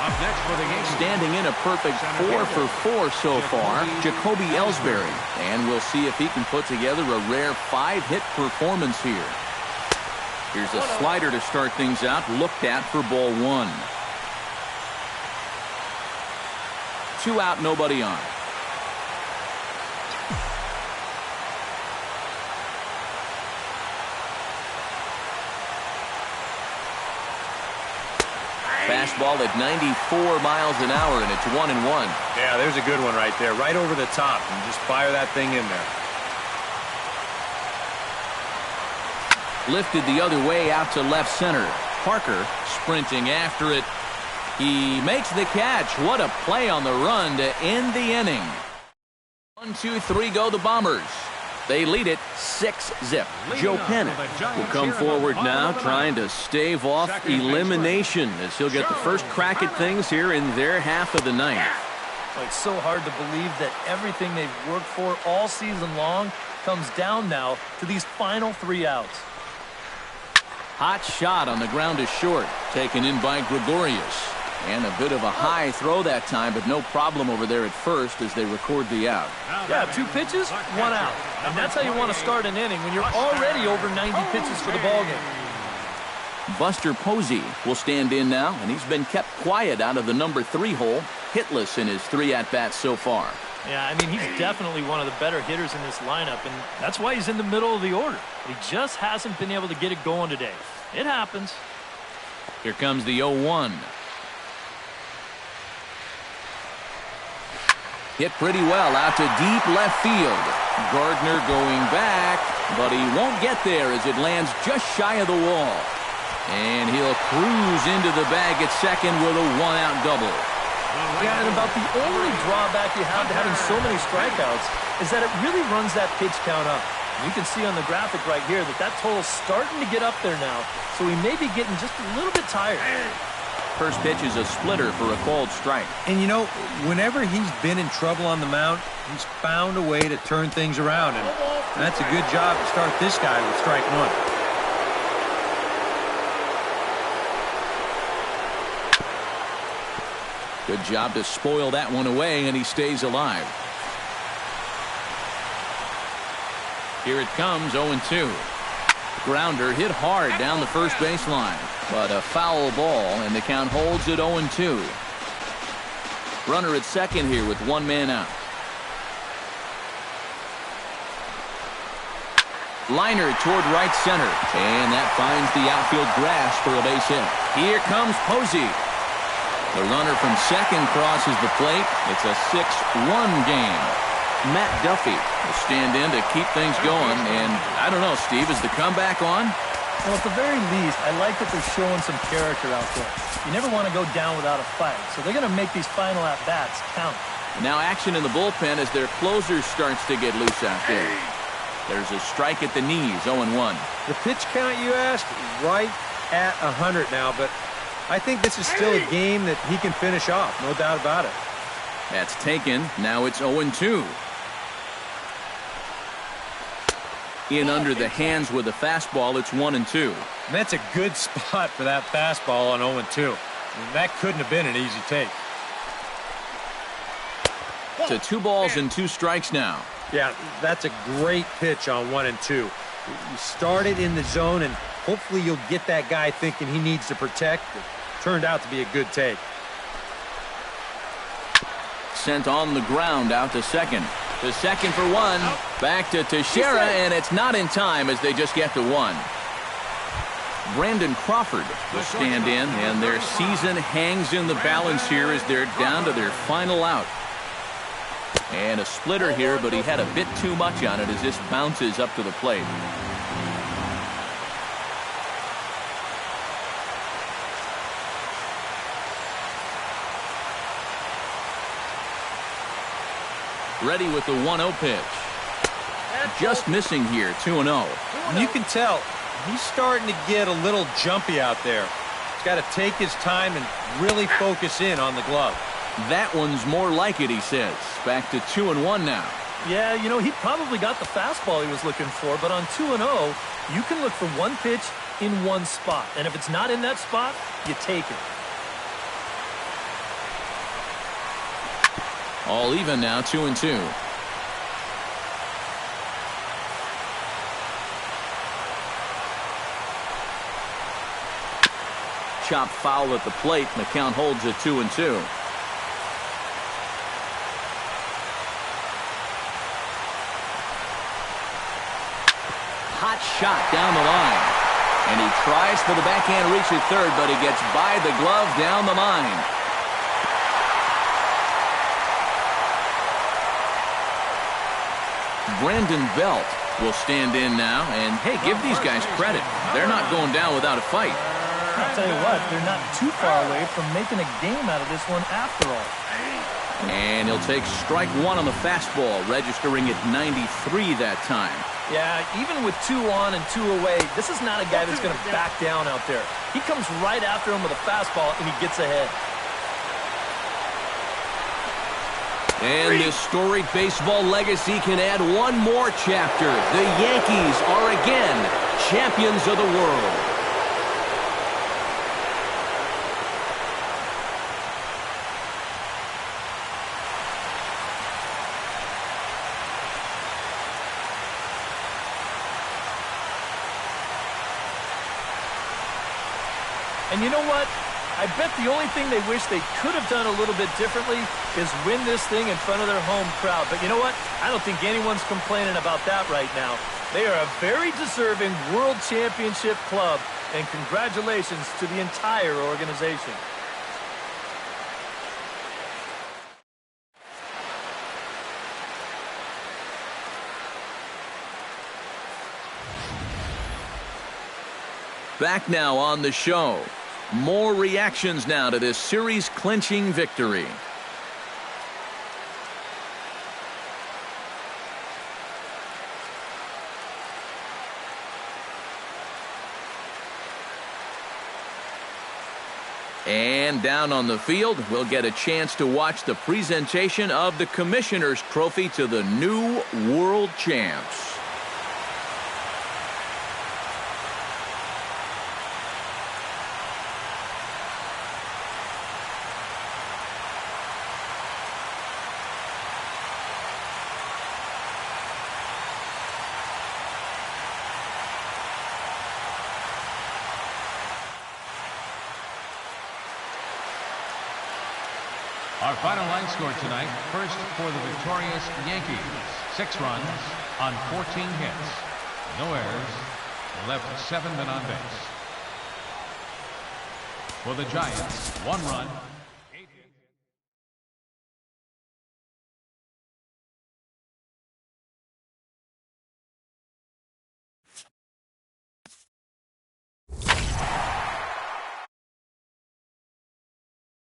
Up next for the game. Standing in a perfect 4 for 4 so far, Jacoby Ellsbury. And we'll see if he can put together a rare 5-hit performance here. Here's a slider to start things out, looked at for ball 1. 2 out, nobody on. Fastball at 94 miles an hour, and it's 1-1. Yeah, there's a good one right there, right over the top, and just fire that thing in there. Lifted the other way out to left center. Parker sprinting after it. He makes the catch. What a play on the run to end the inning. 1, 2, 3 go the Bombers. They lead it 6-0. Joe Pennant will come forward now trying to stave off elimination as he'll get the first crack at things here in their half of the 9th. Well, it's so hard to believe that everything they've worked for all season long comes down now to these final 3 outs. Hot shot on the ground is short, taken in by Gregorius. And a bit of a high throw that time, but no problem over there at first as they record the out. Yeah, 2 pitches, 1 out. And that's how you want to start an inning when you're already over 90 pitches for the ballgame. Buster Posey will stand in now, and he's been kept quiet out of the number 3 hole, hitless in his 3 at-bats so far. Yeah, I mean, he's definitely one of the better hitters in this lineup, and that's why he's in the middle of the order. He just hasn't been able to get it going today. It happens. Here comes the 0-1. Hit pretty well out to deep left field. Gardner going back, but he won't get there as it lands just shy of the wall. And he'll cruise into the bag at second with a 1-out double. Yeah, and about the only drawback you have to having so many strikeouts is that it really runs that pitch count up. You can see on the graphic right here that total's starting to get up there now, so he may be getting just a little bit tired. First pitch is a splitter for a called strike. And, you know, whenever he's been in trouble on the mound, he's found a way to turn things around, and that's a good job to start this guy with strike 1. Good job to spoil that one away, and he stays alive. Here it comes, 0-2. Grounder hit hard down the first baseline, but a foul ball, and the count holds at 0-2. Runner at second here with 1 man out. Liner toward right center, and that finds the outfield grass for a base hit. Here comes Posey. The runner from second crosses the plate. It's a 6-1 game. Matt Duffy will stand in to keep things going, and I don't know, Steve, is the comeback on? Well, at the very least, I like that they're showing some character out there. You never want to go down without a fight, so they're going to make these final at-bats count. Now action in the bullpen as their closer starts to get loose out there. There's a strike at the knees, 0-1. The pitch count, you asked, right at 100 now, but I think this is still a game that he can finish off, no doubt about it. That's taken. Now it's 0-2. In under the hands with a fastball, it's 1-2. And that's a good spot for that fastball on 0-2. I mean, that couldn't have been an easy take. To 2 balls and 2 strikes now. Yeah, that's a great pitch on 1-2. You start it in the zone, and hopefully you'll get that guy thinking he needs to protect. It turned out to be a good take. Sent on the ground out to second. To second for 1. Back to Teixeira, and it's not in time as they just get to 1. Brandon Crawford will stand in, and their season hangs in the balance here as they're down to their final out. And a splitter here, but he had a bit too much on it as this bounces up to the plate. Ready with the 1-0 pitch. Just missing here, 2-0. You can tell he's starting to get a little jumpy out there. He's got to take his time and really focus in on the glove. That one's more like it, he says. Back to 2-1 now. Yeah, you know, he probably got the fastball he was looking for, but on 2-0, you can look for one pitch in one spot. And if it's not in that spot, you take it. All even now, 2-2. Chop foul at the plate, and the count holds at 2-2. Hot shot down the line. And he tries for the backhand reach at third, but he gets by the glove down the line. Brandon Belt will stand in now, and hey, give these guys credit. They're not going down without a fight. I'll tell you what, they're not too far away from making a game out of this one after all. And he'll take strike one on the fastball, registering at 93 that time. Yeah, even with 2 on and 2 away, this is not a guy that's going to back down out there. He comes right after him with a fastball, and he gets ahead. And this storied baseball legacy can add one more chapter. The Yankees are again champions of the world. And you know what? I bet the only thing they wish they could have done a little bit differently is win this thing in front of their home crowd. But you know what? I don't think anyone's complaining about that right now. They are a very deserving World Championship club, and congratulations to the entire organization. Back now on the show. More reactions now to this series-clinching victory. And down on the field, we'll get a chance to watch the presentation of the Commissioner's Trophy to the new world champs. Our final line score tonight, first for the victorious Yankees, 6 runs on 14 hits. No errors, left 7 men on base. For the Giants, 1 run